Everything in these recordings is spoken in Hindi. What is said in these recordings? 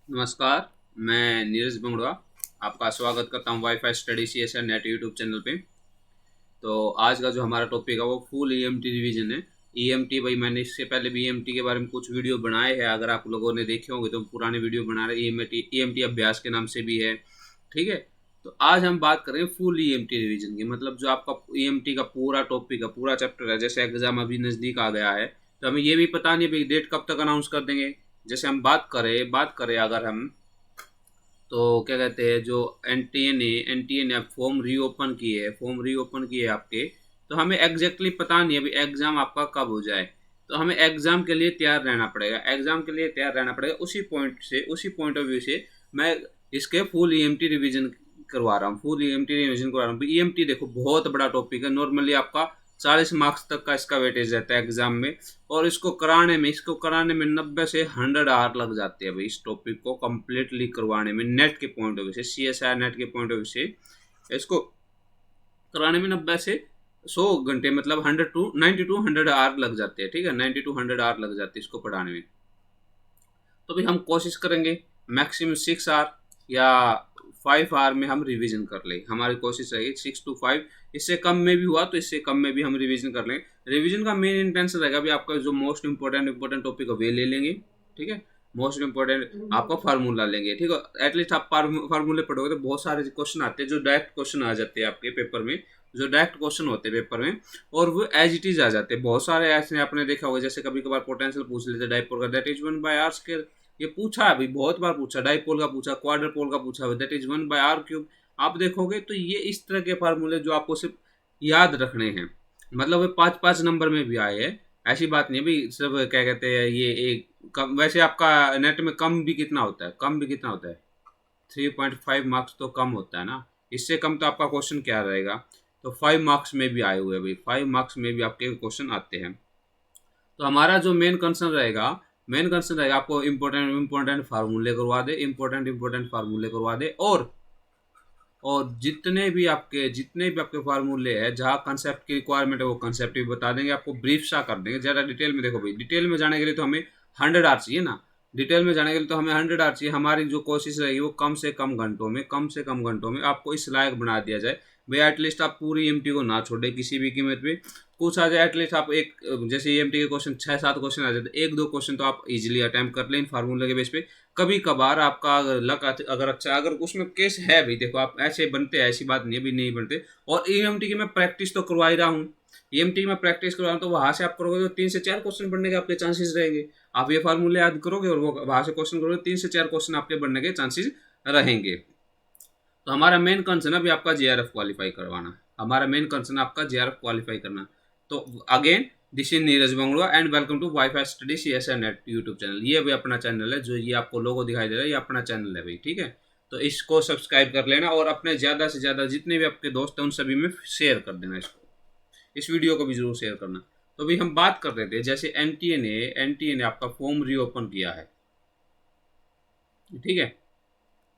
नमस्कार। मैं नीरज बंगड़वा आपका स्वागत करता हूँ WiFi study C S NET YouTube channel पे। तो आज का जो हमारा टॉपिक है वो फुल ईएमटी रिवीजन है। ईएमटी भाई मैंने इससे पहले भी ईएमटी के बारे में कुछ वीडियो बनाए हैं, अगर आप लोगों ने देखे होंगे तो पुराने वीडियो बना रहे। ईएमटी अभ्यास के नाम से भी है, ठीक है। तो आज हम बात करेंगे फुल ईएमटी रिवीजन की, मतलब जो आपका ईएमटी का पूरा टॉपिक है, पूरा चैप्टर है। जैसे एग्जाम अभी नज़दीक आ गया है तो हमें ये भी पता नहीं भाई डेट कब तक अनाउंस कर देंगे। जैसे हम बात करें अगर हम, तो क्या कहते हैं, जो एनटीए ने फॉर्म रीओपन किए आपके। तो हमें एग्जैक्टली पता नहीं है अभी एग्ज़ाम आपका कब हो जाए। तो हमें एग्ज़ाम के लिए तैयार रहना पड़ेगा, उसी पॉइंट ऑफ व्यू से मैं इसके फुल ईएमटी रिवीजन करवा रहा हूँ। ईएमटी देखो बहुत बड़ा टॉपिक है, नॉर्मली आपका 40 मार्क्स तक का इसका वेटेज रहता है एग्जाम में। और इसको कराने में 90 से 100 आवर लग जाते हैं भाई, इस टॉपिक को कम्प्लीटली करवाने में। नेट के पॉइंट ऑफ व्यू से, CSIR नेट के पॉइंट ऑफ व्यू से इसको कराने में 90 से 100 घंटे, मतलब 100 टू 90 टू 100 आवर लग जाते हैं, ठीक है। 90 टू 100 आवर लग जाते हैं इसको पढ़ाने में। तो भी हम कोशिश करेंगे मैक्सिमम 6 आवर या 5 आवर में हम रिवीजन कर लें। हमारी कोशिश रहेगी 6 to 5। इससे कम में भी हुआ तो इससे कम में भी हम रिवीजन कर लें। रिवीजन का मेन इंटेंशन रहेगा भी आपका जो मोस्ट इंपॉर्टेंट टॉपिक है वे ले लेंगे, ठीक है। मोस्ट इंपॉर्टेंट आपका फार्मूला लेंगे, ठीक है। एटलीस्ट आप फार्मूले पढ़ोगे तो बहुत सारे क्वेश्चन आते हैं, जो डायरेक्ट क्वेश्चन आ जाते हैं आपके पेपर में, जो डायरेक्ट क्वेश्चन होते हैं पेपर में, और वो एज इट इज आ जाते हैं। बहुत सारे ऐसे आपने देखा होगा, जैसे कभी कभार पोटेंशियल पूछ लेते डाइपोल का, दैट इज 1/r स्क्वायर। ये पूछा है अभी, बहुत बार पूछा, डाइपोल का पूछा, क्वाड्रपोल का पूछा, दैट इज 1/r क्यूब। आप देखोगे तो ये इस तरह के फार्मूले जो आपको सिर्फ याद रखने हैं, मतलब वे 5-5 नंबर में भी आए हैं। ऐसी बात नहीं है भाई, सब क्या कहते हैं ये एक कम। वैसे आपका नेट में कम भी कितना होता है 3.5 मार्क्स तो कम होता है ना। इससे कम तो आपका क्वेश्चन क्या रहेगा। तो 5 मार्क्स में भी आए हुए हैं भाई, 5 मार्क्स में भी आपके क्वेश्चन आते हैं। तो हमारा जो मेन कंसर्न रहेगा आपको इंपॉर्टेंट फार्मूले करवा दे। और जितने भी आपके फार्मूले हैं, जहाँ कंसेप्ट की रिक्वायरमेंट है वो कंसेप्ट भी बता देंगे आपको, ब्रीफ सा कर देंगे। ज़्यादा डिटेल में देखो भाई, डिटेल में जाने के लिए तो हमें 100 आवर चाहिए ना। डिटेल में जाने के लिए तो हमें 100 आवर चाहिए। हमारी जो कोशिश रहेगी वो कम से कम घंटों में आपको इस लायक बना दिया जाए भाई, एटलीस्ट आप पूरी एमटी को ना छोड़े किसी भी कीमत पे। कुछ आ जाए एटलीस्ट आप एक, जैसे एमटी के क्वेश्चन 6-7 क्वेश्चन आ जाते, 1-2 क्वेश्चन तो आप इजीली अटैम्प्ट कर लें इन फार्मूले के बेस पे। कभी कभार आपका लक अगर अच्छा, अगर उसमें केस है भाई, देखो आप ऐसे बनते हैं, ऐसी बात नहीं है भी नहीं बनते। और ईएमटी की मैं प्रैक्टिस तो करवा ही रहा हूँ, ईएमटी की मैं प्रैक्टिस करवा रहा हूँ, तो वहाँ से आप करोगे तो 3 से 4 क्वेश्चन बनने के आपके चांसेस रहेंगे। आप ये फार्मूले याद करोगे और वो वहाँ से क्वेश्चन करोगे, 3 से 4 क्वेश्चन आपके बनने के चांसेस रहेंगे। तो हमारा मेन कंसर्न अभी आपका जेआरएफ क्वालिफाई करवाना, हमारा मेन कंसर्न आपका जेआरएफ क्वालिफाई करना। तो अगेन, दिस इज नीरज बंगड़ुआ and welcome to wifi study CSI net YouTube channel. ये भी अपना चैनल है, जो ये आपको लोगो दिखाई दे रहा है, ये अपना चैनल है भाई, ठीक है। तो इसको सब्सक्राइब कर लेना और अपने ज़्यादा से ज़्यादा जितने भी आपके दोस्त हैं उन सभी में शेयर कर देना इसको, इस वीडियो को भी जरूर शेयर करना। तो अभी हम बात कर रहे थे, जैसे एनटीए ने आपका फॉर्म रीओपन किया है, ठीक है।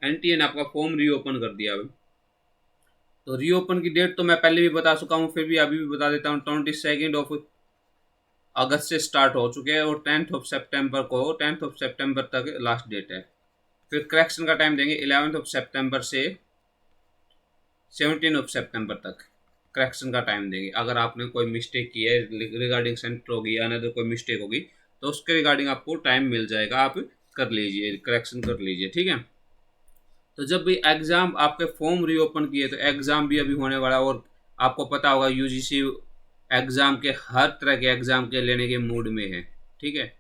एनटीए ने आपका फॉर्म रीओपन कर दिया अभी। तो रीओपन की डेट तो मैं पहले भी बता चुका हूँ, फिर भी अभी भी बता देता हूँ। 22 से स्टार्ट हो चुके हैं और 10 तक लास्ट डेट है। फिर करेक्शन का टाइम देंगे 11 सितंबर से 17 सितंबर तक करेक्शन का टाइम देंगे। अगर आपने कोई मिस्टेक की है रिगार्डिंग सेंटर होगी या अनदर कोई मिस्टेक होगी तो उसके रिगार्डिंग आपको टाइम मिल जाएगा, आप कर लीजिए, करेक्शन कर लीजिए, ठीक है। तो जब भी एग्ज़ाम आपके फॉर्म रीओपन किए तो एग्ज़ाम भी अभी होने वाला है। और आपको पता होगा यूजीसी एग्ज़ाम के, हर तरह के एग्ज़ाम के लेने के मूड में है, ठीक है।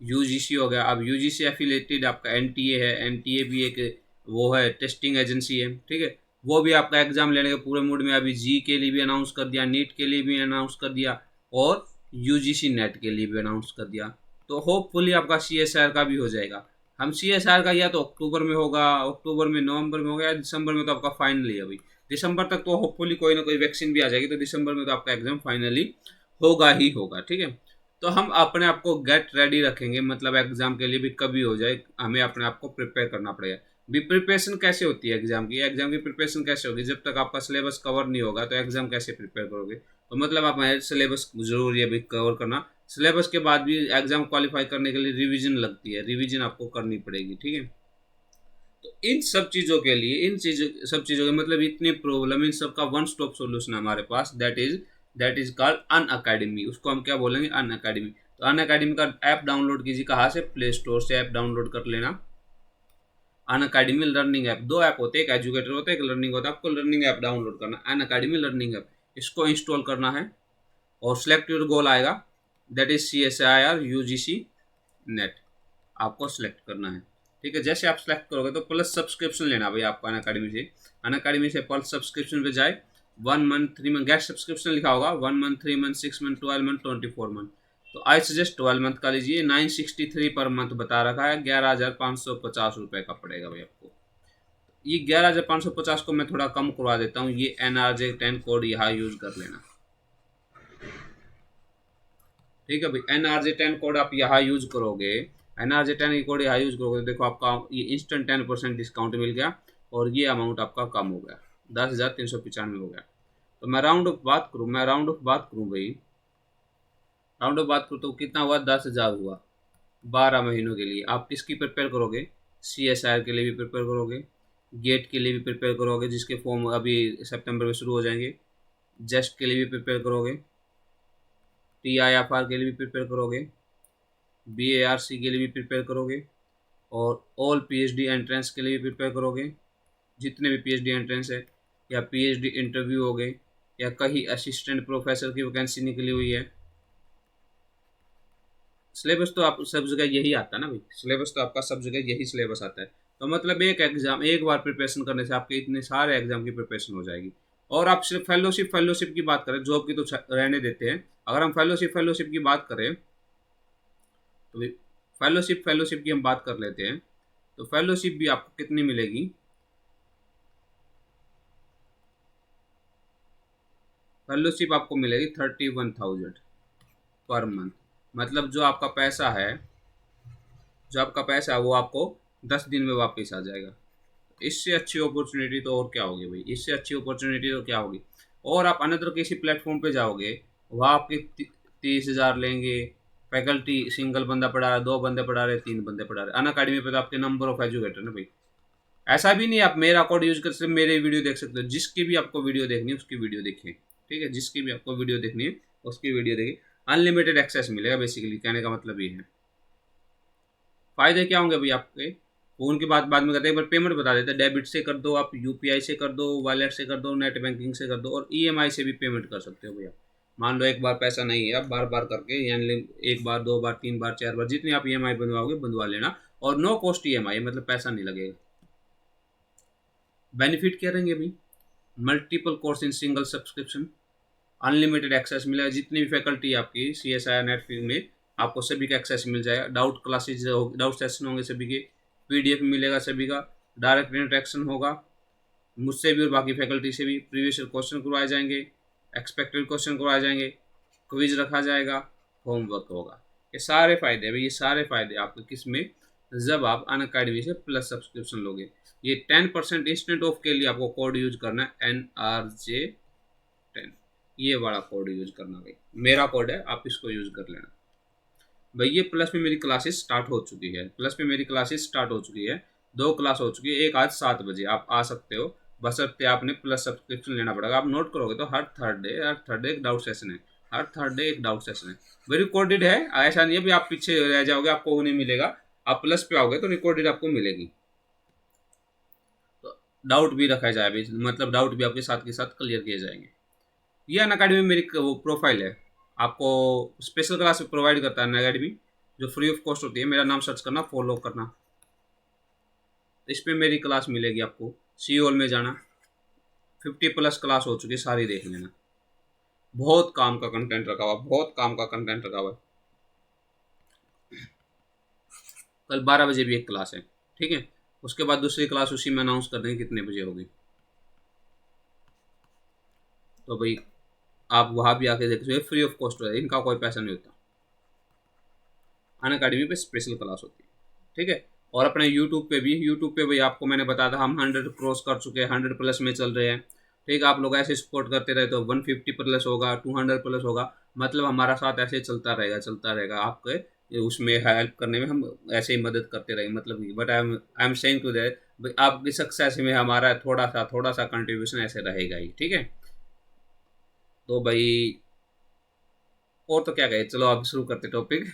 यूजीसी हो गया, अब यूजीसी एफिलेटेड आपका एनटीए है। एनटीए भी एक वो है, टेस्टिंग एजेंसी है, ठीक है। वो भी आपका एग्ज़ाम लेने के पूरे मूड में। अभी जी के लिए भी अनाउंस कर दिया, नीट के लिए भी अनाउंस कर दिया और यूजीसी नेट के लिए भी अनाउंस कर दिया। तो होपफुली आपका CSIR का भी हो जाएगा। हम CSIR का या तो अक्टूबर में होगा, अक्टूबर में, नवंबर में होगा, या दिसंबर में तो आपका फाइनली है अभी। दिसंबर तक तो होपफुली कोई ना कोई वैक्सीन भी आ जाएगी, तो दिसंबर में तो आपका एग्ज़ाम फाइनली होगा ही होगा, ठीक है। तो हम अपने आप को गेट रेडी रखेंगे, मतलब एग्ज़ाम के लिए भी कभी हो जाए हमें अपने आप को प्रिपेयर करना पड़ेगा। भी प्रिपरेशन कैसे होती है एग्ज़ाम की प्रिपरेशन कैसे होगी, जब तक आपका सिलेबस कवर नहीं होगा तो एग्ज़ाम कैसे प्रिपेयर करोगे। तो मतलब आप सिलेबस ज़रूरी है भी कवर करना। सिलेबस के बाद भी एग्ज़ाम क्वालिफाई करने के लिए रिवीजन लगती है, रिवीजन आपको करनी पड़ेगी, ठीक है। तो इन सब चीज़ों के लिए, इन चीज़ों सब चीज़ों के मतलब इतनी प्रॉब्लम, इन सब का वन स्टॉप सॉल्यूशन है हमारे पास, that is called Unacademy. उसको हम क्या बोलेंगे? Unacademy. तो अन अकेडमी का ऐप डाउनलोड कीजिए। कहाँ से? प्ले स्टोर से ऐप डाउनलोड कर लेना। अन अकेडमी लर्निंग ऐप, दो ऐप होते हैं, एक एजुकेटर होता है, एक लर्निंग होता है। आपको लर्निंग ऐप डाउनलोड करना, अन अकेडमी लर्निंग ऐप, इसको इंस्टॉल करना है और सिलेक्ट योर गोल आएगा, that is CSIR UGC net, आपको सिलेक्ट करना है। ठीक है, जैसे आप सिलेक्ट करोगे तो प्लस सब्सक्रिप्शन लेना भाई आपको अन अकेडमी से। अन अकेडमी से प्लस सब्सक्रिप्शन पे जाए, 1 मंथ 3 मंथ गेस्ट सब्सक्रिप्शन लिखा होगा, 1 month 3 month 6 month 12 month 24 month. तो आई सजेस्ट 12 मंथ का लीजिए। 963 पर मंथ बता रखा है, 11,550 रुपये का पड़ेगा भाई आपको। ये 11,550 को मैं थोड़ा कम करवा देता हूँ, ये NRJ10 कोड यहाँ यूज कर लेना। ठीक है भाई, NRJ10 कोड आप यहाँ यूज करोगे, NRJ10 कोड यहाँ यूज करोगे, देखो आपका ये इंस्टेंट 10% डिस्काउंट मिल गया और ये अमाउंट आपका कम हो गया, 10,395 हो गया। तो मैं राउंड ऑफ बात करूँ, भाई, राउंड ऑफ बात करूँ तो कितना हुआ? 10,000 हुआ 12 महीनों के लिए। आप किसकी प्रिपेयर करोगे? CSIR के लिए भी प्रिपेयर करोगे, गेट के लिए भी प्रिपेयर करोगे, जिसके फॉर्म अभी सितंबर में शुरू हो जाएंगे, जेस्ट के लिए भी प्रिपेयर करोगे, TIFR के लिए भी प्रिपेयर करोगे, BARC के लिए भी प्रिपेयर करोगे और ऑल PhD एंट्रेंस के लिए भी प्रिपेयर करोगे। जितने भी PhD एंट्रेंस है या PhD इंटरव्यू हो गए या कहीं असिस्टेंट प्रोफेसर की वैकेंसी निकली हुई है, सिलेबस तो आप सब जगह यही आता है ना भाई, सिलेबस तो आपका सब जगह यही सिलेबस आता है। तो मतलब एक एग्जाम, एक बार प्रिपरेशन करने से आपके इतने सारे एग्जाम की प्रिपरेशन हो जाएगी। और आप सिर्फ फेलोशिप की बात करें, जॉब की तो रहने देते हैं, अगर हम फेलोशिप की बात करें तो फेलोशिप की हम बात कर लेते हैं। तो फेलोशिप भी आपको कितनी मिलेगी? फेलोशिप आपको मिलेगी 31,000 पर मंथ। मतलब जो आपका पैसा है वो आपको 10 दिन में वापस आ जाएगा। इससे अच्छी अपॉर्चुनिटी तो और क्या होगी भाई, इससे अच्छी अपॉर्चुनिटी तो क्या होगी। और आप अनदर किसी प्लेटफॉर्म पे जाओगे, वहाँ आपके 30,000 लेंगे, फैकल्टी सिंगल बंदा पढ़ा रहा है, 2 बंदे पढ़ा रहे, 3 बंदे पढ़ा रहे। अन अकेडमी पे तो आपके नंबर ऑफ एजुकेटर ना भाई। ऐसा भी नहीं आप मेरा कोड यूज कर सकते, मेरे वीडियो देख सकते हो, जिसकी भी आपको वीडियो देखनी है उसकी वीडियो देखिए। ठीक है, जिसकी भी आपको वीडियो देखनी है उसकी वीडियो देखिए, अनलिमिटेड एक्सेस मिलेगा। बेसिकली कहने का मतलब ये है। फायदे क्या होंगे भाई आपके, फोन की बात बाद में करते हैं, एक बार पेमेंट बता देते हैं। डेबिट से कर दो, आप UPI से कर दो, वॉलेट से कर दो, नेट बैंकिंग से कर दो, और EMI से भी पेमेंट कर सकते हो भैया। मान लो एक बार पैसा नहीं है, आप बार बार करके, यानी एक बार 2 बार 3 बार 4 बार जितनी आप EMI बनवाओगे बनवा लेना, और नो कॉस्ट EMI, मतलब पैसा नहीं लगेगा। बेनिफिट क्या रहेंगे भाई? Multiple course in single subscription, unlimited access मिलेगा, जितनी भी फैकल्टी आपकी CSIR नेट में, आपको सभी का एक्सेस मिल जाएगा। डाउट सेशन होंगे सभी के, PDF मिलेगा सभी का, डायरेक्ट इंटरेक्शन होगा मुझसे भी और बाकी फैकल्टी से भी, प्रीवियस क्वेश्चन करवाए जाएंगे, एक्सपेक्टेड क्वेश्चन करवाए जाएंगे, क्विज रखा जाएगा, होमवर्क होगा। ये सारे फायदे भाई, ये सारे फायदे आपको किस में? जब आप अन अकेडमी से प्लस सब्सक्रिप्शन लोगे। ये 10% इंस्टेंट ऑफ के लिए आपको कोड यूज करना है, NRJ10, ये वाला कोड यूज करना भाई, मेरा कोड है, आप इसको यूज कर लेना भाई। ये प्लस में मेरी क्लासेस स्टार्ट हो चुकी है, 2 क्लास हो चुकी है। एक आज 7 बजे आप आ सकते हो, बशर्ते आपने प्लस सब्सक्रिप्शन लेना पड़ेगा। आप नोट करोगे तो हर थर्ड डे एक डाउट सेशन है, वेरी रिकॉर्डेड है। ऐसा नहीं है भी आप पीछे रह जाओगे, आपको वो नहीं मिलेगा। आप प्लस पे आओगे तो रिकॉर्डेड आपको मिलेगी। तो डाउट भी रखा जाए भाई, मतलब डाउट भी आपके साथ के साथ क्लियर किए जाएंगे। ये अन अकेडमी में मेरी वो प्रोफाइल है, आपको स्पेशल क्लास प्रोवाइड करता है अन अकेडमी, जो फ्री ऑफ कॉस्ट होती है। मेरा नाम सर्च करना, फॉलो करना, इस पर मेरी क्लास मिलेगी आपको। सी हॉल में जाना, 50+ क्लास हो चुकी है, सारी देख लेना। बहुत काम का कंटेंट रखा हुआ है। कल 12 बजे भी एक क्लास है, ठीक है। उसके बाद दूसरी क्लास उसी में अनाउंस कर देंगे कितने बजे होगी। तो भाई आप वहाँ भी आके देख सकते हो, फ्री ऑफ कॉस्ट है, इनका कोई पैसा नहीं होता। अन अकेडमी पे स्पेशल क्लास होती है, ठीक है। और अपने यूट्यूब पे भाई आपको मैंने बताया था, हम 100 क्रॉस कर चुके हैं, 100+ में चल रहे हैं, ठीक है। आप लोग ऐसे सपोर्ट करते रहे तो 150+ होगा, 200+ होगा, मतलब हमारा साथ ऐसे चलता रहेगा आपके उसमें हेल्प करने में, हम ऐसे ही मदद करते रहेंगे। मतलब but I am saying to that भाई आपकी सक्सेस में हमारा थोड़ा सा कंट्रीब्यूशन ऐसे रहेगा ही, ठीक है। तो भाई और तो क्या कहे, चलो अब शुरू करते टॉपिक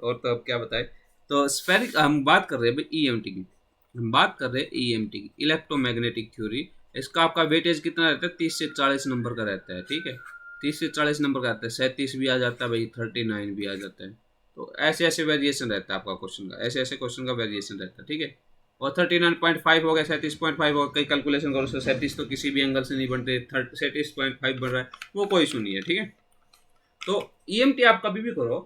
और तो अब क्या बताए। तो स्फेरिक हम बात कर रहे हैं भाई ईएमटी की, हम बात कर रहे हैं ईएमटी की, इलेक्ट्रोमैग्नेटिक थ्योरी। इसका आपका वेटेज कितना रहता है, 30 से 40 नंबर का रहता है, ठीक है। 30 से 40 नंबर का रहता है, 37 भी आ जाता है भाई, 39 भी आ जाता है। तो ऐसे ऐसे वेरिएशन रहता है आपका क्वेश्चन का, ऐसे ऐसे क्वेश्चन का वेरिएशन रहता है, ठीक है। और 39.5 हो गया, 37.5 हो गया, कई कैलकुलेशन करो उससे 37 तो किसी भी एंगल से नहीं बनते, 37.5 बन रहा है, वो कोई इशू नहीं है, ठीक है। तो ईएमटी आप कभी भी करो,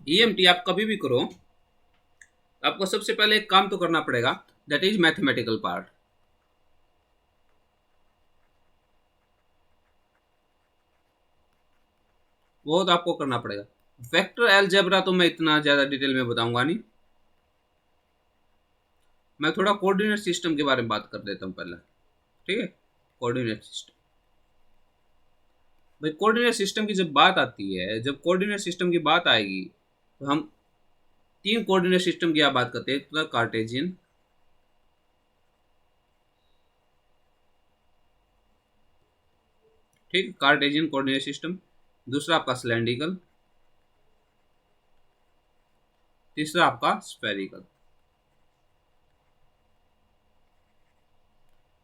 ईएमटी आप कभी भी करो, आपको सबसे पहले एक काम तो करना पड़ेगा, दैट इज मैथमेटिकल पार्ट। वो तो आपको करना पड़ेगा। वेक्टर अलजेब्रा तो मैं इतना ज्यादा डिटेल में बताऊंगा नहीं, मैं थोड़ा कोऑर्डिनेट सिस्टम के बारे में बात कर देता हूँ पहले, ठीक है। कोऑर्डिनेट सिस्टम, भाई कोऑर्डिनेट सिस्टम की जब बात आती है, जब कोऑर्डिनेट सिस्टम की बात आएगी, तो हम तीन कोऑर्डिनेट सिस्टम की आप बात करते हैं। एक कार्टेजियन, ठीक, कार्टेजियन कोऑर्डिनेट सिस्टम। दूसरा आपका सिलेंड्रिकल, तीसरा आपका स्फेरिकल।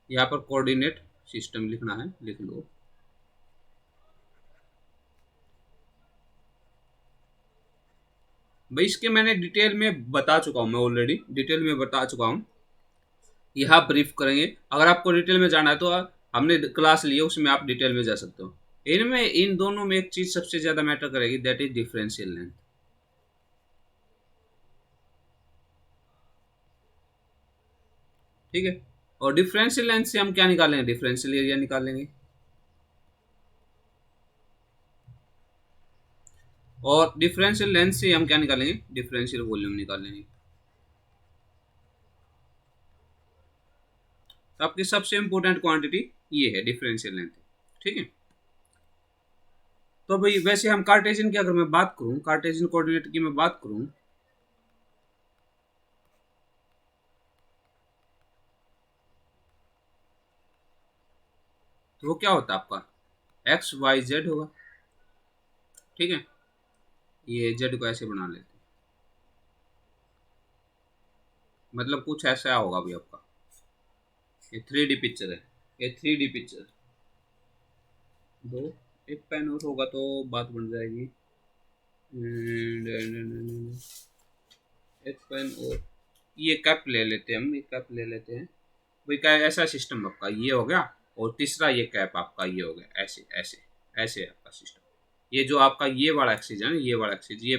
यहाँ पर कोऑर्डिनेट सिस्टम लिखना है, लिख लो। भाई इसके मैंने डिटेल में बता चुका हूँ, मैं ऑलरेडी डिटेल में बता चुका हूँ। यहाँ ब्रीफ करेंगे, अगर आपको डिटेल में जाना है तो हमने क्लास ली है, उसमें आप डिटेल में जा सकते हो। इनमें इन दोनों में एक चीज सबसे ज्यादा मैटर करेगी, दैट इज डिफरेंशियल लेंथ, ठीक है। और डिफरेंशियल लेंथ से हम क्या निकालेंगे, डिफरेंशियल एरिया निकालेंगे। और डिफरेंशियल लेंथ से हम क्या निकालेंगे, डिफरेंशियल वॉल्यूम निकालेंगे। तो आपकी सबसे इंपॉर्टेंट क्वांटिटी ये है, डिफरेंशियल लेंथ, ठीक है। तो भाई वैसे हम कार्टेशियन की अगर मैं बात करूं, कार्टेशियन कोऑर्डिनेट की मैं बात करूं, तो वो क्या होता है आपका, एक्स वाई जेड होगा, ठीक है। ये जेड को ऐसे बना लेते हैं, मतलब कुछ ऐसा होगा भी आपका। ये 3D पिक्चर है, ये 3D पिक्चर। दो, एक पेन और होगा तो बात बन जाएगी। एक पेन और, ये कप ले लेते हैं हम, ये कप ले लेते हैं। भाई क्या ऐसा सिस्टम आपका ये हो गया, और तीसरा ये कैप आपका ये हो गया, ऐसे ऐसे ऐसे है आपका सिस्टम। ये जो आपका ये वाला एक्सिस है ना, ये वाला एक्सिस, ये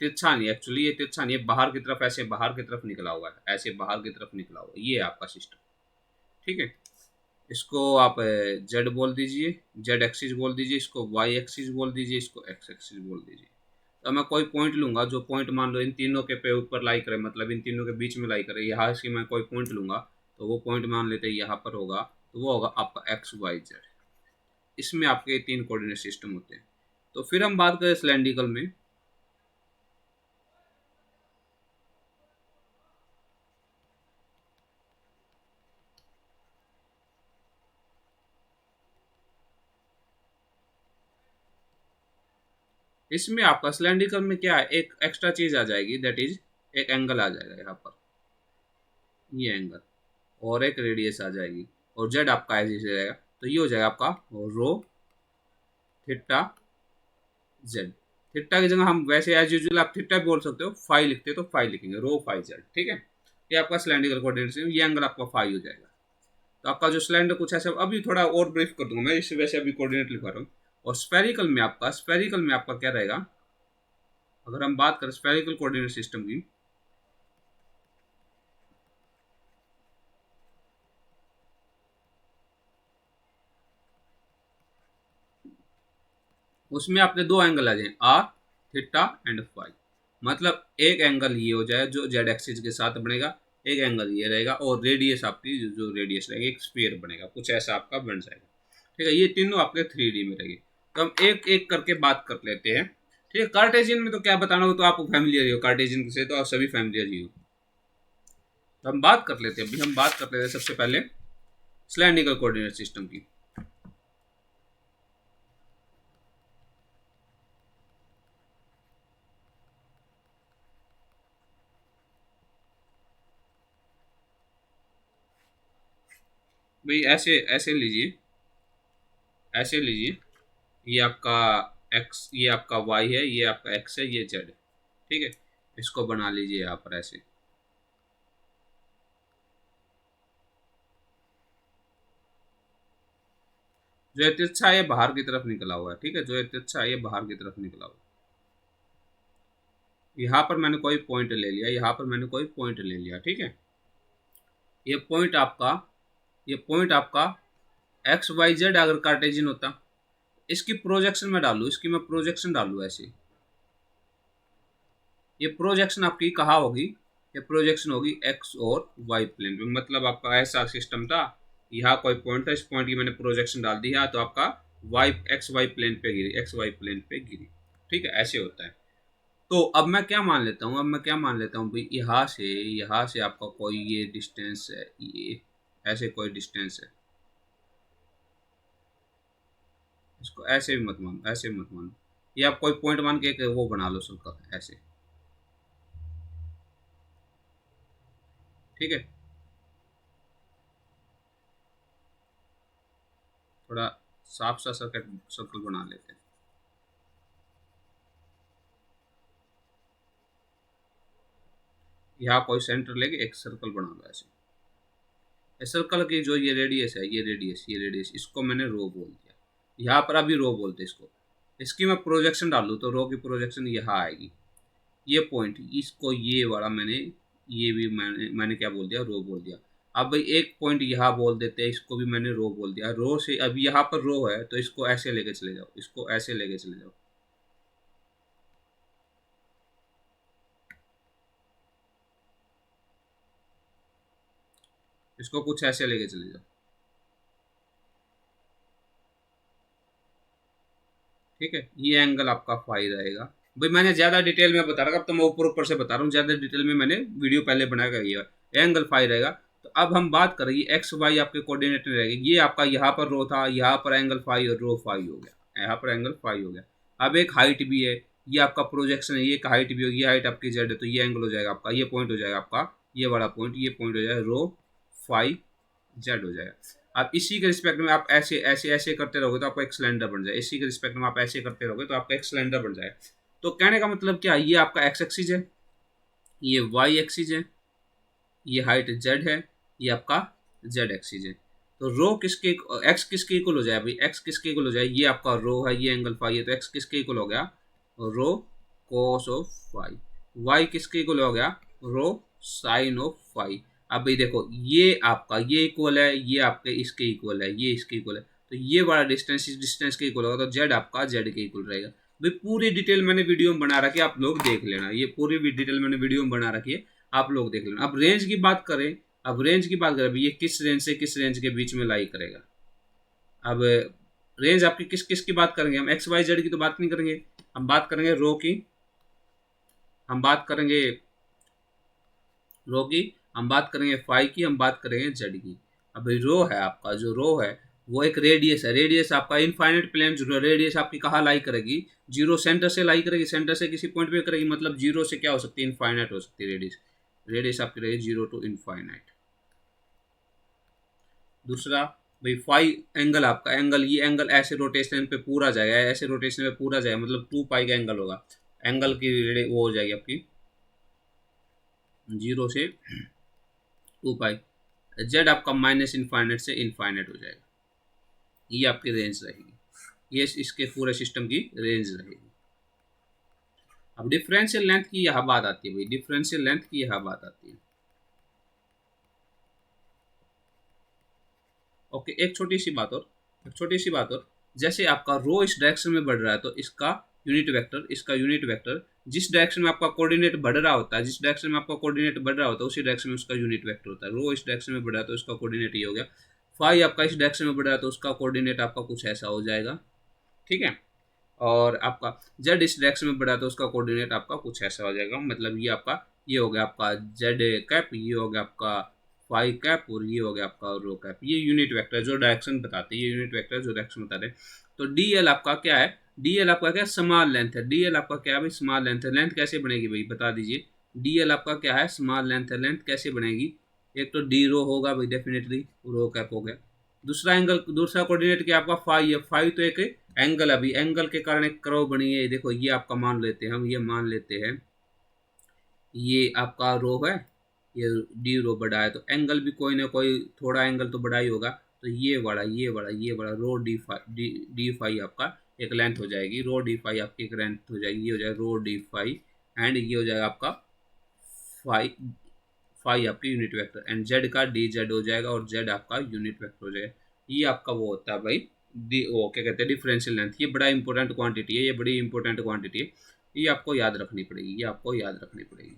तिरछा नहीं, एक्चुअली ये तिरछा नहीं है, बाहर की तरफ ऐसे बाहर की तरफ निकला हुआ है, ऐसे बाहर की तरफ निकला हुआ है, ये है आपका सिस्टम, ठीक है। इसको आप जेड बोल दीजिए, जेड एक्सिस बोल दीजिए, इसको वाई एक्सिस बोल दीजिए, इसको एक्स एक्सिस बोल दीजिए। तो मैं कोई पॉइंट लूंगा, जो पॉइंट मान लो इन तीनों के पे ऊपर लाई करे, मतलब इन तीनों के बीच में लाई करे, यहाँ से मैं कोई पॉइंट लूंगा, तो वो पॉइंट मान लेते हैं यहाँ पर होगा, तो वो होगा आपका एक्स वाई जेड। इसमें आपके तीन कोऑर्डिनेट सिस्टम होते हैं। तो फिर हम बात करें सिलेंड्रिकल में, इसमें आपका सिलेंड्रिकल में क्या है, एक एक्स्ट्रा चीज आ जाएगी, दैट इज एक एंगल आ जाएगा यहाँ पर, ये एंगल, और एक रेडियस आ जाएगी, और जेड आपका ऐसे रहेगा। तो ये हो जाएगा आपका रो थीटा जेड। थीटा की जगह हम वैसे एज यूजुअल आप थीटा बोल सकते हो, फाई लिखते हो तो फाई लिखेंगे, रो फाई जेड, ठीक है। ये आपका सिलेंड्रिकल कोऑर्डिनेट, ये एंगल आपका फाई हो जाएगा। तो आपका जो सिलेंडर कुछ ऐसा, अभी थोड़ा और ब्रीफ कर दूंगा मैं, इस वैसे अभी कोऑर्डिनेट लिखवा रहा हूँ। और स्फेरिकल में आपका क्या रहेगा, अगर हम बात करें स्फेरिकल कोऑर्डिनेट सिस्टम की, उसमें आपके दो एंगल आ जाए, आर थीटा एंड फाई। मतलब एक एंगल ये हो जाए जो जेड एक्सिस के साथ बनेगा, एक एंगल ये रहेगा, और रेडियस आपकी जो रेडियस रहेगी, एक स्फीयर बनेगा, कुछ ऐसा आपका बन जाएगा, ठीक है। ये तीनों आपके 3D में रहेंगे। तो हम एक एक करके बात कर लेते हैं। ठीक है। कार्टेशियन में तो क्या बताना हो, तो आप फैमिलियर ही हो कार्टेशियन से, तो आप सभी फैमिलियर ही हो। तो हम बात कर लेते हैं, अभी हम बात कर लेते हैं सबसे पहले सिलेंड्रिकल कोऑर्डिनेट सिस्टम की। भाई ऐसे ऐसे लीजिए, ऐसे लीजिए, ये आपका एक्स, ये आपका वाई है, ये आपका एक्स है, ये जेड है, ठीक है। इसको बना लीजिए यहाँ पर ऐसे। जो ये तिरछा है ये बाहर की तरफ निकला हुआ है, ठीक है। जो ये तिरछा है ये बाहर की तरफ निकला हुआ है। यहाँ पर मैंने कोई पॉइंट ले लिया, यहाँ पर मैंने कोई पॉइंट ले लिया, ठीक है। ये पॉइंट आपका, ये पॉइंट आपका एक्स वाई जेड अगर कार्टेशियन होता, इसकी प्रोजेक्शन में डालू, इसकी मैं प्रोजेक्शन डालू ऐसे, ये प्रोजेक्शन आपकी कहाँ होगी, ये प्रोजेक्शन होगी एक्स और वाई प्लेन पे। मतलब आपका ऐसा सिस्टम था, यहाँ कोई पॉइंट था, इस पॉइंट की मैंने प्रोजेक्शन डाल दी है, तो आपका वाई एक्स वाई प्लेन पे गिरी, एक्स वाई प्लेन पे गिरी, ठीक है। ऐसे होता है। तो अब मैं क्या मान लेता हूँ, अब मैं क्या मान लेता हूँ भाई, यहाँ से आपका कोई ये डिस्टेंस है, ये ऐसे कोई डिस्टेंस है, इसको ऐसे भी मत मानो, ऐसे भी मत मानो, ये आप कोई पॉइंट मान के एक वो बना लो सर्कल ऐसे, ठीक है। थोड़ा साफ सा सर्कल सर्कल बना लेते हैं। यहाँ कोई सेंटर लेके एक सर्कल बना लो ऐसे। इस सर्कल की जो ये रेडियस है, ये रेडियस, ये रेडियस, इसको मैंने रो बोल दिया। यहाँ पर अभी रो बोलते इसको। इसकी मैं प्रोजेक्शन डालूँ तो रो की प्रोजेक्शन यहाँ आएगी। ये पॉइंट, इसको ये वाला मैंने, ये भी मैंने क्या बोल दिया, रो बोल दिया। अब भाई एक पॉइंट यहाँ बोल देते हैं, इसको भी मैंने रो बोल दिया। रो से अब यहाँ पर रो है तो इसको ऐसे लेके चले जाओ, इसको ऐसे लेके चले जाओ, इसको कुछ ऐसे लेके चले जाओ, ठीक है। ये एंगल आपका फाई रहेगा। भाई मैंने ज़्यादा डिटेल में बता रहा, अब तो मैं ऊपर ऊपर से बता रहा हूँ, ज़्यादा डिटेल में मैंने वीडियो पहले बनाया गया, ये एंगल फाई रहेगा। तो अब हम बात करेंगे एक्स वाई आपके कोऑर्डिनेट में रहेगी। ये आपका यहाँ पर रो था, यहाँ पर एंगल फाई और रो फाई हो गया, यहाँ पर एंगल फाई हो गया। अब एक हाइट भी है, ये आपका प्रोजेक्शन है, ये एक हाइट भी होगी, ये हाइट आपकी जेड है, तो ये एंगल हो जाएगा आपका, ये पॉइंट हो जाएगा आपका, ये वाला पॉइंट, ये पॉइंट हो जाएगा रो फाई जेड हो जाएगा। अब इसी के रिस्पेक्ट में आप ऐसे ऐसे ऐसे करते रहोगे तो आपका एक सिलेंडर बन जाए, इसी के रिस्पेक्ट में आप ऐसे करते रहोगे तो आपका एक सिलेंडर बन जाए। तो कहने का मतलब क्या, ये आपका एक्स एक्सिस है, ये वाई एक्सिस है, ये हाइट जेड है, ये आपका जेड एक्सिस है। तो रो किसके, एक्स किसके इक्वल हो जाए भाई, एक्स किसके इक्वल हो जाए, ये आपका रो है, ये एंगल फाई है, तो एक्स किसके इक्वल हो गया, rho cos of phi. Y किसके इक्वल हो गया, रो साइन ऑफ फाई। अब भाई देखो, ये आपका ये इक्वल है, ये आपके इसके इक्वल है, ये इसके इक्वल है, तो ये वाला डिस्टेंस इस डिस्टेंस के इक्वल होगा, तो जेड आपका जेड के इक्वल रहेगा। भाई पूरी डिटेल मैंने वीडियो में बना रखी है, आप लोग देख लेना, ये पूरी डिटेल मैंने वीडियो में बना रखी है, आप लोग देख लेना। अब रेंज की बात करें, अब रेंज की बात करें, ये किस रेंज से किस रेंज के बीच में लाई करेगा। अब रेंज आपकी किस किस की बात करेंगे, हम एक्स वाई जेड की तो बात नहीं करेंगे, हम बात करेंगे रो की, हम बात करेंगे रो की, हम बात करेंगे फाई की, हम बात करेंगे जेड की। अब भाई रो है आपका, जो रो है वो एक रेडियस है, रेडियस आपका इनफाइनाइट प्लेन, जो रेडियस आपकी कहाँ लाई करेगी, जीरो सेंटर से लाई करेगी, सेंटर से किसी पॉइंट पे करेगी, मतलब जीरो से क्या हो सकती है, इनफाइनाइट हो सकती है रेडियस, रेडियस आपकी रहेगी जीरो टू इनफाइनाइट। दूसरा भाई फाई एंगल, आपका एंगल, ये एंगल ऐसे रोटेशन पे पूरा जाएगा, ऐसे रोटेशन पे पूरा जाएगा, मतलब 2 पाई का एंगल होगा, एंगल की वो हो जाएगी आपकी जीरो से 2 पाई। जेड आपका माइनस इनफाइनेट से इनफाइनेट हो जाएगा, ये आपकी रेंज रहेगी, ये इसके पूरे सिस्टम की रेंज रहेगी। अब डिफरेंशियल लेंथ की यह बात आती है भाई, डिफरेंशियल लेंथ की यह बात आती है। ओके, एक छोटी सी बात और, एक छोटी सी बात और, जैसे आपका रो इस डायरेक्शन में बढ़ रहा है तो इसका यूनिट वेक्टर, इसका यूनिट वेक्टर जिस डायरेक्शन में आपका कोऑर्डिनेट बढ़ रहा होता है, जिस डायरेक्शन में आपका कोऑर्डिनेट बढ़ रहा होता है उसी डायरेक्शन में उसका यूनिट वेक्टर होता है। रो इस डायरेक्शन में बढ़ रहा है तो उसका कोऑर्डिनेट ये हो गया। फाई आपका इस डायरेक्शन में बढ़ रहा है तो उसका कोऑर्डिनेट आपका कुछ ऐसा हो जाएगा, ठीक है। और आपका जेड इस डायरेक्शन में बढ़ा तो उसका कोऑर्डिनेट आपका कुछ ऐसा हो जाएगा, मतलब ये आपका ये हो गया आपका जेड कैप, ये हो गया आपका फाई कैप, और ये हो गया आपका रो कैप। ये यूनिट वेक्टर जो डायरेक्शन बताते हैं, ये यूनिट वेक्टर जो डायरेक्शन बताते हैं। तो डी एल आपका क्या है, डी एल आपका क्या स्मॉल लेंथ है, डी एल आपका क्या है भाई स्मॉल लेंथ है। लेंथ कैसे बनेगी भाई बता दीजिए, डी एल आपका क्या है स्मॉल लेंथ है, लेंथ कैसे बनेगी, एक तो डी रो होगा भाई डेफिनेटली, रो कैप हो गया। दूसरा एंगल, दूसरा कोऑर्डिनेट क्या आपका फाई है, फाई तो एक एंगल, अभी एंगल के कारण एक कर्व बनी है, देखो ये आपका मान लेते हैं हम, ये मान लेते हैं ये आपका रो है, ये डी रो बड़ा है, तो एंगल भी कोई ना कोई थोड़ा एंगल तो बड़ा ही होगा, तो ये बड़ा ये बड़ा ये बड़ा रो डी फाई आपका एक लेंथ हो जाएगी, रो डी फाई आपकी एक लेंथ हो जाएगी, ये हो जाएगा रो डी फाई, एंड ये हो जाएगा आपका फाई, फाई आपकी यूनिट वेक्टर, एंड जेड का डी जेड हो जाएगा, और जेड आपका यूनिट वेक्टर हो जाएगा। ये आपका वो होता है भाई डी वो क्या कहते हैं डिफरेंशियल लेंथ। ये बड़ा इंपॉर्टेंट क्वांटिटी है, ये बड़ी इंपॉर्टेंट क्वांटिटी है, ये आपको याद रखनी पड़ेगी, ये आपको याद रखनी पड़ेगी।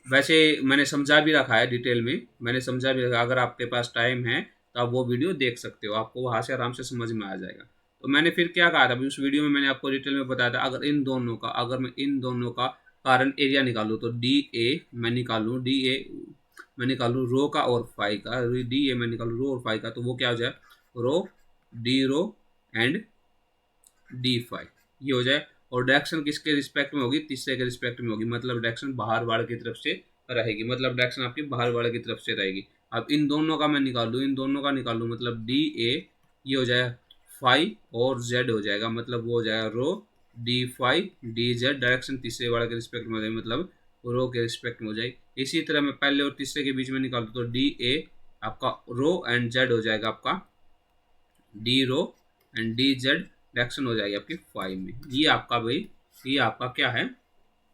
वैसे मैंने समझा भी रखा है डिटेल में, मैंने समझा भी रखा, अगर आपके पास टाइम है तो आप वो वीडियो देख सकते हो, आपको वहाँ से आराम से समझ में आ जाएगा। तो मैंने फिर क्या कहा था अभी उस वीडियो में, मैंने आपको डिटेल में बताया था, अगर इन दोनों का, अगर मैं इन दोनों का कारण एरिया निकालूँ तो डी ए मैं निकालूँ, डी ए मैं निकालूँ रो का और फाई का, डी ए मैं निकालूँ रो और फाई का, तो वो क्या हो जाए rho D rho and D phi, ये हो जाए। और डायरेक्शन किसके रिस्पेक्ट में होगी, तीसरे के रिस्पेक्ट में होगी, मतलब डायरेक्शन बाहर वाले की तरफ से रहेगी, मतलब डायरेक्शन आपकी बाहर वाले की तरफ से रहेगी। अब इन दोनों का मैं निकाल लूँ, इन दोनों का निकाल लूँ, मतलब डी ए ये हो जाएगा फाई और जेड हो जाएगा, मतलब वो हो जाएगा rho D phi D Z, direction तीसरे वाले के रिस्पेक्ट में हो जाएगी, मतलब रो के रिस्पेक्ट में हो जाएगी। इसी तरह मैं पहले और तीसरे के बीच में निकाल दूँ तो डी ए आपका रो एंड जेड हो जाएगा आपका d rho and d Z, direction हो जाएगी आपकी फाई में। ये आपका भाई ये आपका क्या है,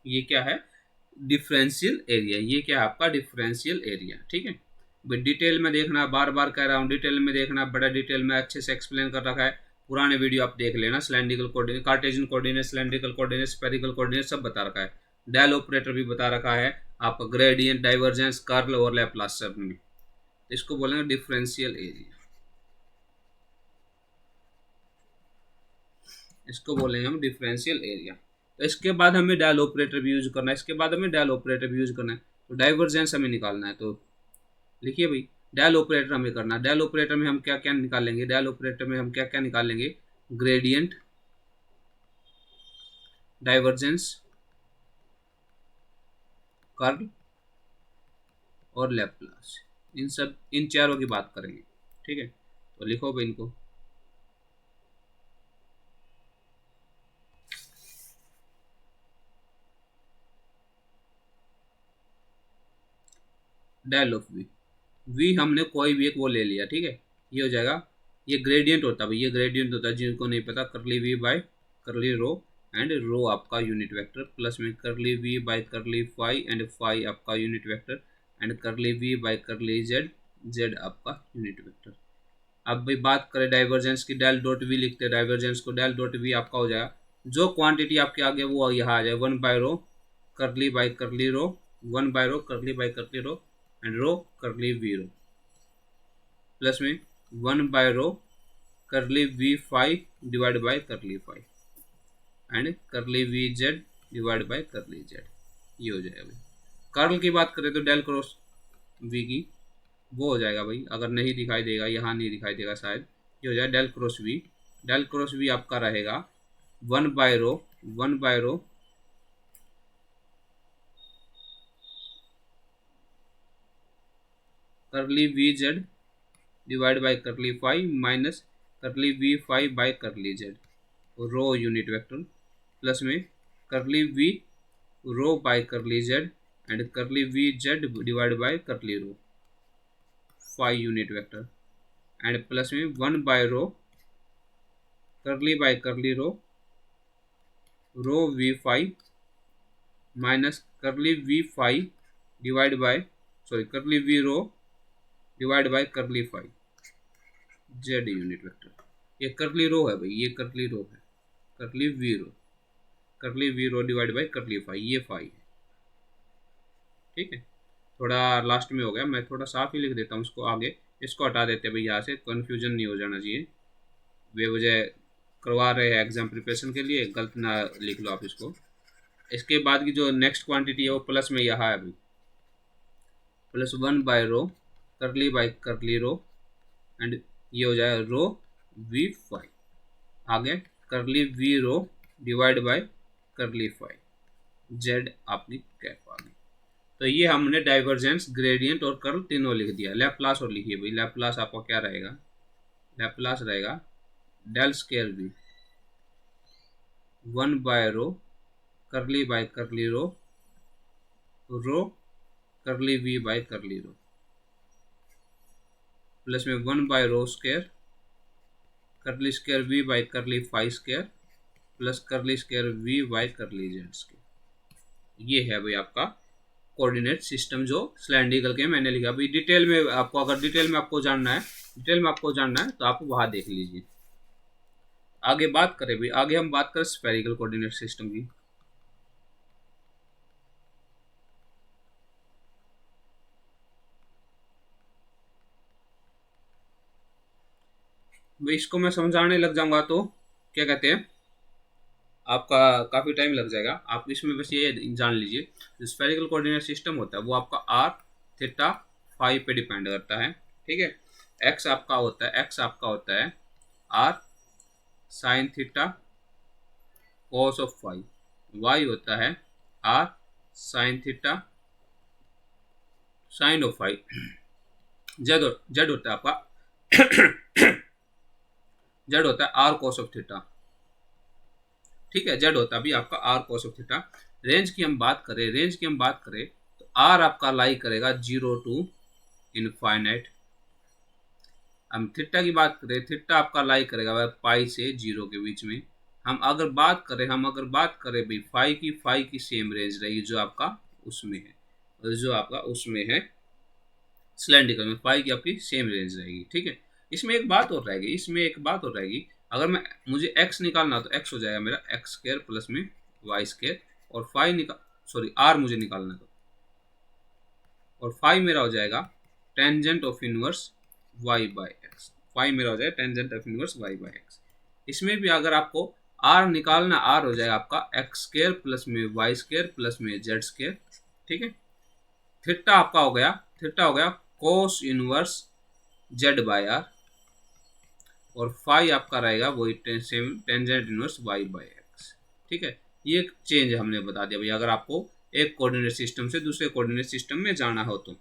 ये क्या है डिफरेंशियल एरिया, ये क्या है आपका डिफरेंशियल एरिया। ठीक है भाई, डिटेल में देखना, बार बार कह रहा हूँ डिटेल में देखना, बड़ा डिटेल में अच्छे से एक्सप्लेन कर रखा है, पुराने वीडियो आप देख लेना, cylindrical coordinate, Cartesian coordinate, cylindrical coordinate, spherical coordinate सब बता रखा है, डेल ऑपरेटर भी बता रखा है, आपका ग्रेडियंट, डाइवर्जेंस, कर्ल और लैप्लास सब में, इसको बोलेंगे डिफरेंशियल एरिया, इसको बोलेंगे हम डिफरेंशियल एरिया। तो इसके बाद हमें डायल ऑपरेटर भी यूज करना है, इसके बाद हमें डायल ऑपरेटर भी यूज करना है, तो डाइवर्जेंस हमें निकालना है, तो लिखिए भाई डायल ऑपरेटर हमें करना है। डायल ऑपरेटर में हम क्या क्या निकालेंगे, डायल ऑपरेटर में हम क्या क्या निकालेंगे, ग्रेडियंट, डाइवर्जेंस, कर्ल और लैप्लास, इन सब इन चारों की बात करेंगे। ठीक है तो लिखो भाई इनको, डायल ऑफ वी, वी हमने कोई भी एक वो ले लिया, ठीक है ये हो जाएगा, ये ग्रेडियंट होता है भाई, ये ग्रेडियंट होता है, जिनको नहीं पता करली we by curly row, and रो आपका यूनिट वेक्टर, प्लस में curly we by curly phi, and phi आपका unit vector, and curly we by curly Z, Z आपका यूनिट वेक्टर। अब भाई बात करें डाइवर्जेंस की, डेल डॉट वी लिखते हैं डाइवर्जेंस को, डेल डॉट वी आपका हो जाएगा जो क्वांटिटी आपके आगे वो यहाँ आ जाए, one by rho curly row, one by rho curly row, and rho curly we rho, plus में one by rho curly we phi divide by curly phi, and curly V Z divide by curly z, ये हो जाएगा भाई। कर्ल की बात करें तो डेल क्रॉस वी की वो हो जाएगा भाई, अगर नहीं दिखाई देगा, यहाँ नहीं दिखाई देगा शायद, ये हो जाएगा del cross V, del cross V आपका रहेगा one by rho curly V Z divide by curly phi minus curly we phi by curly Z, rho unit vector, plus में curly we rho by curly Z, and curly V Z divide by curly rho, phi unit vector, and plus में one by rho curly rho V phi minus curly we phi divide by curly we rho divide by curly phi z unit vector. ये करली रो है भाई, ये करली रो है, curly we rho divide by curly phi, ये फाई है। ठीक है थोड़ा लास्ट में हो गया, मैं थोड़ा साफ ही लिख देता हूँ उसको आगे, इसको हटा देते हैं भाई, यहाँ से कन्फ्यूजन नहीं हो जाना चाहिए बेवजह करवा रहे हैं एग्जाम प्रिपरेशन के लिए, गलत ना लिख लो आप इसको। इसके बाद की जो नेक्स्ट क्वांटिटी है वो प्लस में यहाँ है अभी, प्लस 1/रो करली बाई करली रो एंड ये हो जाएगा रो v5, आगे करली we rho divide by curly 5 Z आपकी कैप आ गई। तो ये हमने डाइवर्जेंस, ग्रेडियंट और कर्ल तीनों लिख दिया। लैप्लास और लिखिए भाई, लैप्लास आपका क्या रहेगा, लैप्लास रहेगा डेल स्केयर वी 1/रो करली by curly row row curly we by curly rho plus में 1/रो square curly square v by curly 5 square plus curly square v by curly z square. ये है भाई आपका कोऑर्डिनेट सिस्टम जो सिलेंड्रिकल के मैंने लिखा। अभी डिटेल में आपको, अगर डिटेल में आपको जानना है, तो आप वहां देख लीजिए। आगे बात करें भाई, आगे हम बात करें स्फेरिकल कोऑर्डिनेट सिस्टम की। भाई इसको मैं समझाने लग जाऊंगा तो क्या कहते हैं, आपका काफ़ी टाइम लग जाएगा। आप इसमें बस ये जान लीजिए, जो स्फेरिकल कोऑर्डिनेट सिस्टम होता है वो आपका आर थीटा फाई पे डिपेंड करता है, ठीक है। एक्स आपका होता है r sine theta cos of phi, y होता है r sine theta sine of phi, z होता है आपका जेड होता है आर कॉस ऑफ थीटा, ठीक है। जेड होता है अभी आपका r cos of theta. Range की हम बात करें तो आर आपका लाई करेगा 0 टू इनफाइनाइट। हम थीटा की बात करें, थीटा आपका लाई करेगा पाई से 0 के बीच में। हम अगर बात करें भाई फाई की सेम रेंज रहेगी जो आपका उसमें है, सिलेंड्रिकल में फाई की आपकी सेम रेंज रहेगी, ठीक है। इसमें एक बात और रहेगी, अगर मुझे x निकालना तो x हो जाएगा मेरा एक्स स्क्वायर प्लस में वाई स्क्वायर, और आर मुझे निकालना तो, और फाई मेरा हो जाएगा tangent of inverse y by x. इसमें भी अगर आपको आर निकालना, आर हो जाएगा आपका एक्स स्क्वायर प्लस में वाई स्क्वायर प्लस में जेड स्क्वायर, ठीक है। थीटा आपका हो गया cos inverse z by r, और फाई आपका रहेगा वही tangent inverse y by x, ठीक है। ये एक चेंज हमने बता दिया भाई, अगर आपको एक कोऑर्डिनेट सिस्टम से दूसरे कोऑर्डिनेट सिस्टम में जाना हो तो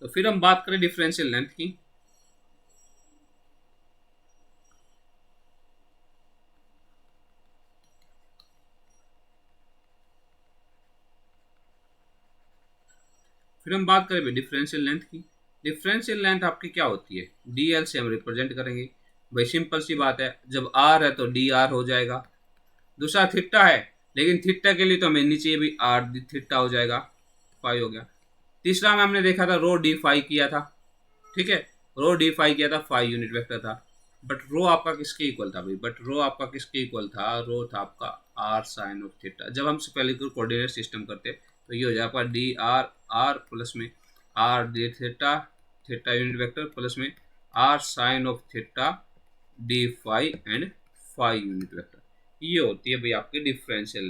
फिर हम बात करें डिफरेंशियल लेंथ की। डिफरेंशियल लेंथ आपकी क्या होती है, डीएल से हम रिप्रेजेंट करेंगे भाई। सिंपल सी बात है, जब आर है तो डी आर हो जाएगा। दूसरा थीटा है, लेकिन थीटा के लिए तो हमें नीचे भी आर डी थीटा हो जाएगा, फाई हो गया। तीसरा में हमने देखा था रो डी फाई किया था, ठीक है, फाई यूनिट वेक्टर था। बट रो आपका किसके इक्वल था भाई, रो था आपका आर साइन ऑफ थीटा। जब हम स्फेरिकल कोऑर्डिनेट सिस्टम करते तो ये हो जाए आपका डी आर आर प्लस में R D theta unit vector plus में R sine of theta D phi and phi unit vector. ये होती है भाई आपकी डिफरेंशियल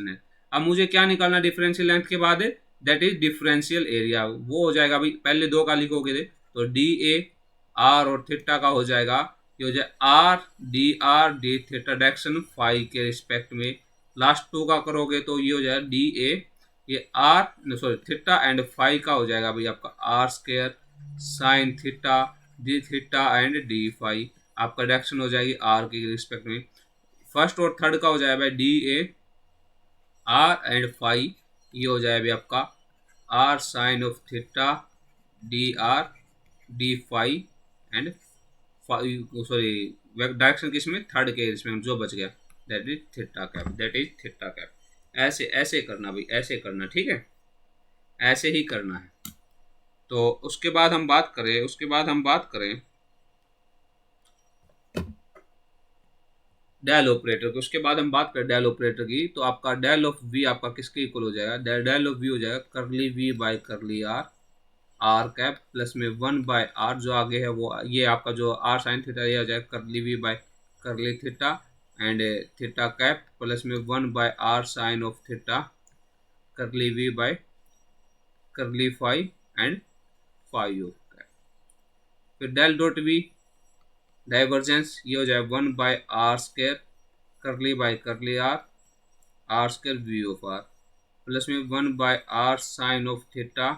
लेंथ। अब मुझे क्या निकालना डिफरेंशियल लेंथ के बाद, दैट इज डिफरेंशियल एरिया। वो हो जाएगा भाई, पहले दो का लिखोगे थे तो डी ए आर और थीटा का हो जाएगा, ये हो जाए r D theta direction phi के रिस्पेक्ट में। लास्ट टू का करोगे तो ये हो जाएगा डी ए, ये थीटा एंड फाई का हो जाएगा भाई आपका r square sine theta d theta and D phi. आपका डायरेक्शन हो जाएगी आर के रिस्पेक्ट में। फर्स्ट और थर्ड का हो जाएगा भाई d a r and phi, ये हो जाएगा भाई आपका r sine of theta d r d phi and direction किसमें, थर्ड के इसमें जो बच गया दैट इज थीटा कैप। ऐसे करना भाई, ऐसे करना, ठीक है, ऐसे ही करना है। तो उसके बाद हम बात करें डेल ऑपरेटर की। तो आपका डेल ऑफ वी आपका किसके इक्वल हो जाएगा, डेल ऑफ वी हो जाएगा curly we by curly r, r cap plus में 1/r जो आगे है वो ये आपका जो आर साइन थीटा ये आ जाएगा curly v by curly theta and theta cap plus में 1/r sine of theta curly v by curly phi and phi of cap. फिर डेल डॉट v डाइवर्जेंस ये हो जाए 1/r square curly by curly are square v of r plus में 1/r sine of theta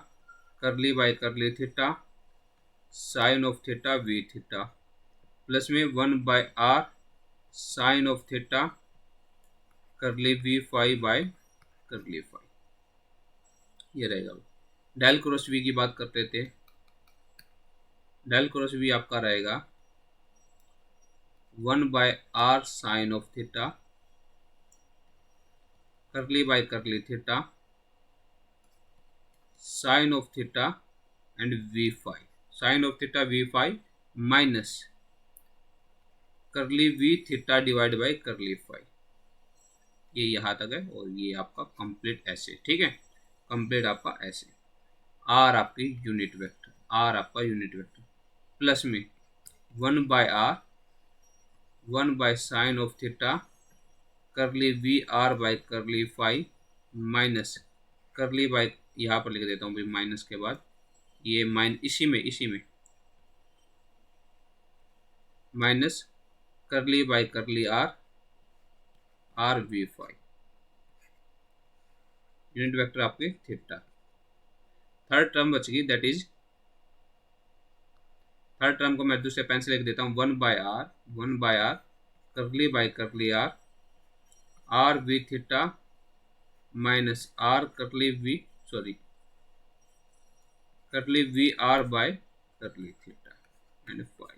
curly by curly theta sine of theta v theta plus में 1/r sine of theta curly v phi by curly phi ये रहेगा। डेल क्रॉस v की बात करते थे, डेल क्रॉस v आपका रहेगा 1/r sine of theta curly by curly theta sine of theta and v phi sine of theta v phi minus curly v theta divide by curly phi ये यहाँ तक है और ये आपका कंप्लीट ऐसे, ठीक है, कंप्लीट आपका ऐसे। आर आपकी यूनिट वेक्टर, आर आपका यूनिट वेक्टर प्लस में 1/r 1 sine of theta curly v r by curly phi minus curly by यहाँ पर लिख देता हूँ भाई माइनस के बाद ये इसी में minus curly by curly are v phi unit vector आपके थीटा। थर्ड टर्म बच गई दैट इज थर्ड टर्म को मैं दूसरे पेन से लिख देता हूँ 1/r curly by curly are V theta minus R curly V R by curly theta and phi.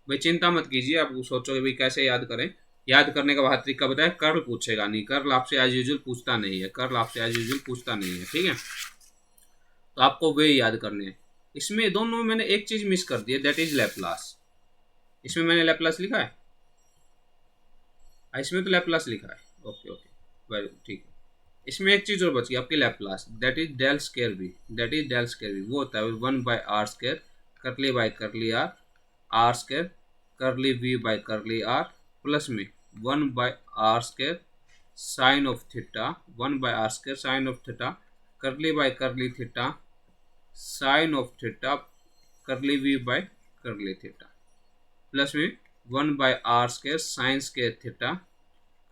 भाई चिंता मत कीजिए, आप सोचोगे भाई कैसे याद करें, याद करने का बहुत तरीका बताया, कर्ल पूछेगा नहीं, कर्ल आपसे एज यूजुअल पूछता नहीं है, कर्ल आपसे एज यूजुअल पूछता नहीं है, ठीक है, तो आपको वे याद करने हैं। इसमें दोनों में मैंने एक चीज मिस कर दी है दैट इज लैपलास। इसमें मैंने लैपलास लिखा है, इसमें तो लैपलास लिखा है, ओके वेरी ठीक है। इसमें एक चीज और बच गई आपकी Laplace that is del square V, वो होता है 1/r square curly by curly are square curly we by curly R plus में 1/r square sine of theta 1/r square sine of theta curly by curly theta sine of theta curly we by curly theta plus में 1/r square sine square theta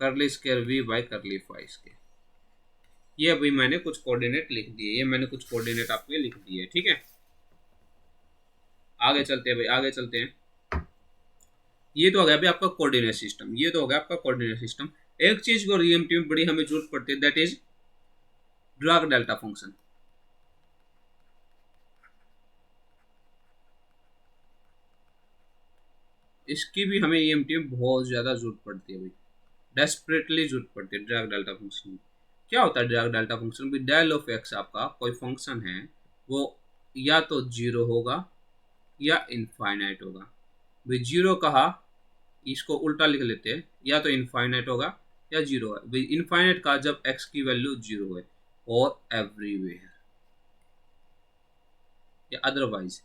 curly square V by curly phi square. ये अभी मैंने कुछ कोऑर्डिनेट लिख दिए, ये मैंने कुछ कोऑर्डिनेट आपके लिख दिए, ठीक है। आगे चलते हैं भाई, आगे चलते हैं। ये तो हो गया अभी आपका कोऑर्डिनेट सिस्टम, ये तो हो गया आपका कोऑर्डिनेट सिस्टम। एक चीज को ईएमटी में बड़ी हमें जरूरत पड़ती है that is drug delta function. इसकी भी हमें ईएमटी में बहुत ज्यादा जरूरत पड़ती है भाई, डेस्परेटली जरूरत पड़ती है ड्रग डेल्टा फंक्शन में। क्या होता है ड्रग डेल्टा फंक्शन भी, डेल ऑफ एक्स आपका कोई फंक्शन है वो या तो जीरो होगा या इनफाइनाइट होगा। भाई जीरो कहा, इसको उल्टा लिख लेते हैं, या तो इनफाइनाइट होगा या जीरो है। भाई इनफाइनाइट कहा जब एक्स की वैल्यू जीरो है और एवरीवेयर, या अदरवाइज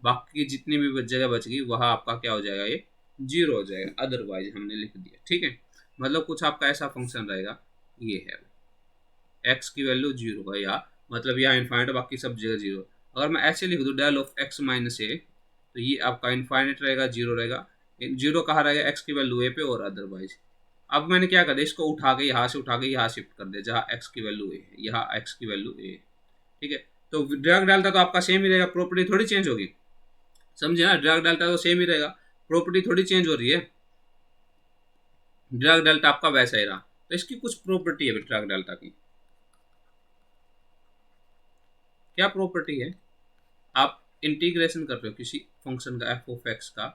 बाकी जितनी भी जगह बच गई वहाँ आपका क्या हो जाएगा, ये जीरो हो जाएगा, अदरवाइज हमने लिख दिया, ठीक है। मतलब कुछ आपका ऐसा फंक्शन रहेगा, ये है एक्स की वैल्यू जीरो है या मतलब यहाँ इनफाइनाइट बाकी सब जगह जीरो। अगर मैं ऐसे लिख दूँ डेल ऑफ एक्स माइनस ए तो ये आपका इनफाइनाइट रहेगा, जीरो रहेगा, जीरो कहाँ रहेगा एक्स की वैल्यू ए पे और अदरवाइज। अब मैंने क्या कर दिया, इसको उठा के यहाँ से उठा के यहाँ शिफ्ट कर दिया जहाँ एक्स की वैल्यू ए है, यहाँ एक्स की वैल्यू ए, ठीक है। तो ड्रग डालता तो आपका सेम ही रहेगा, प्रॉपर्टी थोड़ी चेंज होगी, समझे ना, ड्रग डालता तो सेम ही रहेगा, प्रॉपर्टी थोड़ी चेंज हो रही है, ड्रग डेल्टा आपका वैसा ही रहा। तो इसकी कुछ प्रॉपर्टी है ड्रग डेल्टा की, क्या प्रॉपर्टी है, आप इंटीग्रेशन कर रहे हो किसी फंक्शन का एफ ऑफ एक्स का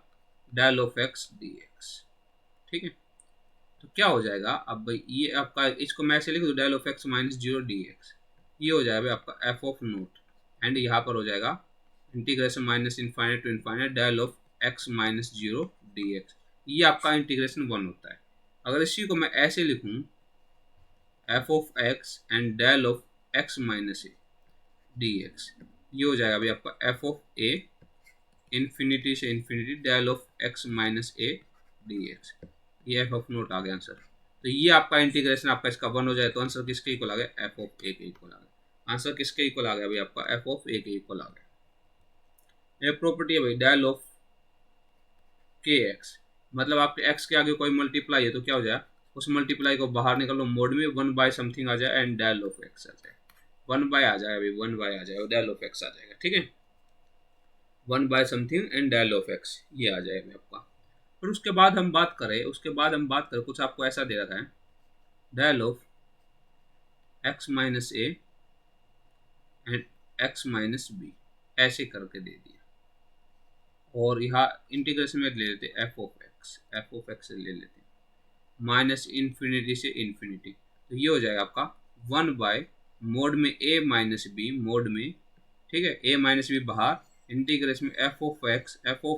del of x d x, ठीक है, तो क्या हो जाएगा अब भाई ये आपका, इसको मैं ऐसे लिख दूँ del of x minus zero d x, ये हो जाएगा आपका एफ ऑफ नोट एंड यहाँ पर हो जाएगा integration minus infinite to infinite del of x minus zero d x, ये आपका इंटीग्रेशन वन होता है। अगर इसी को मैं ऐसे लिखूँ f of x and del of x minus a d x, ये हो जाएगा अभी आपका एफ ऑफ ए इन्फिनिटी से infinity del of x minus a d x. ये एफ ऑफ नोट आ गया आंसर। तो ये आपका इंटीग्रेशन आपका इसका 1 हो जाए तो आंसर किसके इक्वल आ गया, एफ ऑफ ए के इक्वल आ गया। आंसर किसके इक्वल आ गया भाई आपका, एफ ऑफ ए के इक्वल आ गया। ये प्रॉपर्टी है भाई डेल ऑफ के एक्स, मतलब आपके एक्स के आगे कोई मल्टीप्लाई है तो क्या हो जाए, उस मल्टीप्लाई को बाहर निकालो मोड में, 1 बाय समथिंग आ जाए एंड डेल ऑफ एक्स आ जाए। 1 बाय आ जाएगा भाई, 1 बाय आ जाएगा, डेल ऑफ एक्स आ जाएगा। ठीक है, 1 by something and del of x ये आ जाएगा आपका। फिर उसके बाद हम बात करें कुछ आपको ऐसा दे रखा है, del of x minus a and x minus b, ऐसे करके दे दिया। और यहाँ इंटीग्रेशन में ले लेते एफ ऑफ एक्स ले लेते माइनस इन्फिनिटी से इन्फिनिटी। तो ये हो जाएगा आपका 1 बाय मोड में ए माइनस बी, मोड में, ठीक है, ए माइनस बी बाहर, इंटीग्रेशन में एफ ऑफ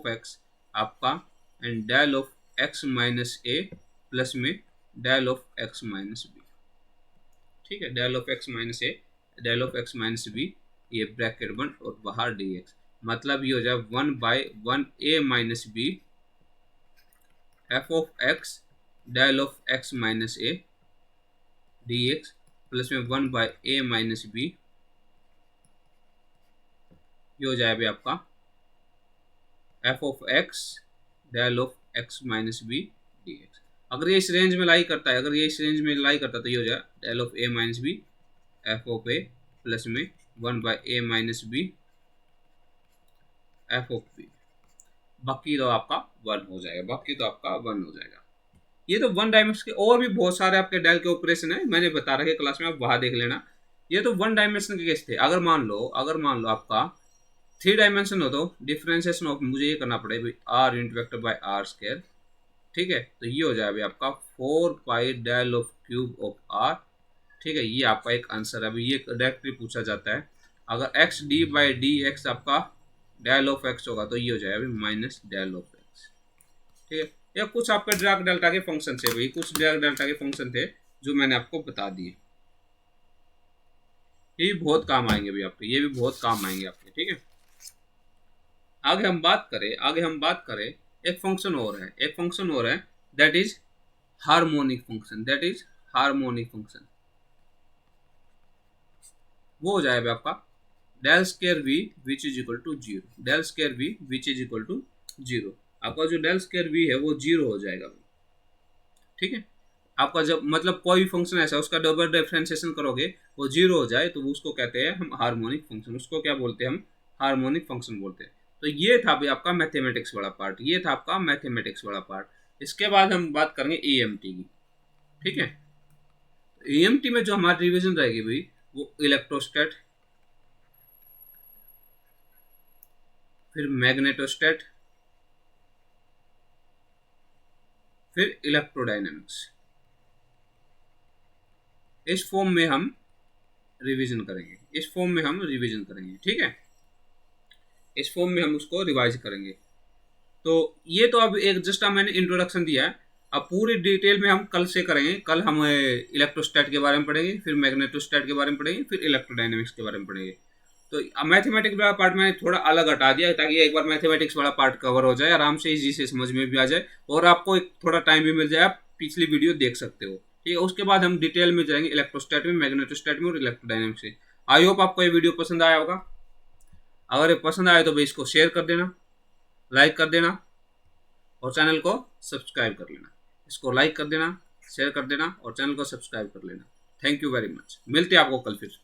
एक्स आपका and del of x minus A plus में del of x minus B. ठीक है, del of x minus A del of x minus B, ये ब्रैकेट 1 और बाहर डी एक्स, मतलब ये हो जाए 1 by 1 a minus b f of x del of x minus a d x plus में 1 बाय ए माइनस बी, ये हो जाए अभी आपका f of x del of x minus b d x. अगर ये इस रेंज में लाई करता है, तो ये हो जाए del of a minus b f of a plus में 1 by a minus b f of b. बाकी तो आपका 1 हो जाएगा, ये तो 1 डायमेंशन के और भी बहुत सारे आपके डेल के ऑपरेशन है, मैंने बता रखे क्लास में, आप वहां देख लेना। ये तो 1 डायमेंशन के केस थे। अगर मान लो आपका 3 डायमेंशन हो तो डिफरेंशिएशन ऑफ मुझे ये करना पड़ेगा भाई r into vector by r square. ठीक है, तो ये हो जाए अभी आपका 4 pi del of cube of r. ठीक है, ये आपका एक आंसर है। अभी ये डायरेक्टली पूछा जाता है, अगर x D by D x आपका डेल ऑफ एक्स होगा तो ये हो जाएगा अभी माइनस डेल ऑफ एक्स। ठीक है, या कुछ आपके डायराक डेल्टा के फंक्शन थे भाई, कुछ डायराक डेल्टा के फंक्शन थे जो मैंने आपको बता दिए। ये भी बहुत काम आएंगे भाई आपके, ठीक है। आगे हम बात करें एक फंक्शन और है दैट इज हार्मोनिक फंक्शन। वो हो जाएगा आपका del square v which is equal to 0। आपका जो डेल स्क्वायर वी है वो 0 हो जाएगा। ठीक है, आपका जब मतलब कोई भी फंक्शन ऐसा उसका डबल डिफरेंशिएशन करोगे वो 0 हो जाए तो उसको कहते हैं हम हार्मोनिक फंक्शन। उसको क्या बोलते हैं हम, हार्मोनिक फंक्शन बोलते हैं। तो ये था भी आपका मैथमेटिक्स वाला पार्ट। इसके बाद हम बात करेंगे ईएमटी की। ठीक है, ईएमटी में जो हमारी रिवीजन रहेगी भाई वो इलेक्ट्रोस्टैट, फिर मैग्नेटोस्टैट, फिर इलेक्ट्रोडायनेमिक्स। इस फॉर्म में हम रिवीजन करेंगे, ठीक है, इस फॉर्म में हम उसको रिवाइज करेंगे। तो ये तो अब एक जस्ट मैंने इंट्रोडक्शन दिया है, अब पूरी डिटेल में हम कल से करेंगे। कल हम इलेक्ट्रोस्टैट के बारे में पढ़ेंगे, फिर मैग्नेटोस्टैट के बारे में पढ़ेंगे, फिर इलेक्ट्रोडायनेमिक्स के बारे में पढ़ेंगे। तो मैथमेटिक्स वाला पार्ट मैंने थोड़ा अलग हटा दिया है ताकि एक बार मैथमेटिक्स वाला पार्ट कवर हो जाए, आराम से इजी से समझ में भी आ जाए और आपको एक थोड़ा टाइम भी मिल जाए, आप पिछली वीडियो देख सकते हो। ठीक है, उसके बाद हम डिटेल में जाएंगे इलेक्ट्रोस्टैट में, मैग्नेटोस्टैट में और इलेक्ट्रोडायनेमिक्स से। आई होप आपको ये वीडियो पसंद आया होगा। अगर ये पसंद आए तो भाई इसको शेयर कर देना, लाइक कर देना और चैनल को सब्सक्राइब कर लेना। इसको लाइक कर देना, शेयर कर देना और चैनल को सब्सक्राइब कर लेना। Thank you very much. मिलते हैं आपको कल फिर।